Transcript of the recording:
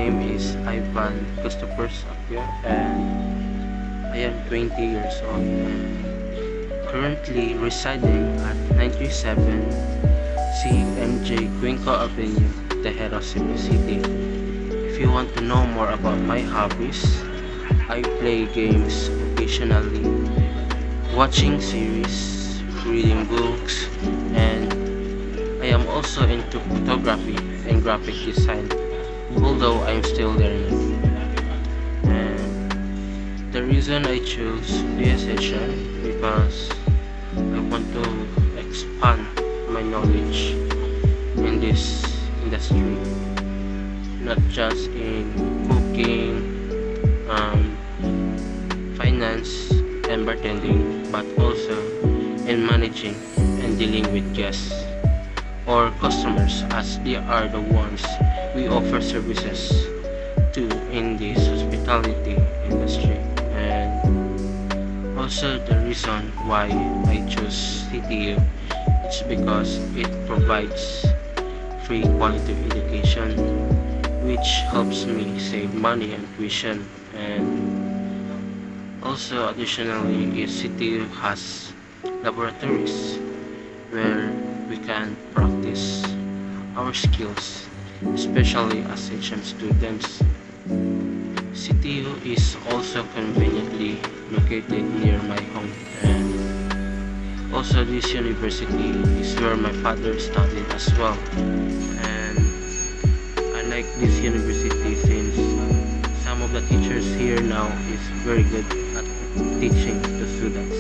name is Ivan Christopher Sapio and I am 20 years old and currently residing at 937 CMJ Cuenco Avenue, Tejero, Cebu City. If you want to know more about my hobbies, I play games occasionally, watching series, reading books, and I am also into photography and graphic design, although I'm still learning. And the reason I choose PSHN because I want to expand my knowledge in this industry, not just in cooking, finance, and bartending, but also in managing and dealing with guests or customers, as they are the ones we offer services to in this hospitality industry. And also the reason why I chose CTU is because it provides free quality education, which helps me save money on tuition. And also additionally is CTU has laboratories where we can practice our skills, especially as HM students. CTU is also conveniently located near my home, and also this university is where my father studied as well. And I like this university since some of the teachers here now is very good at teaching the students.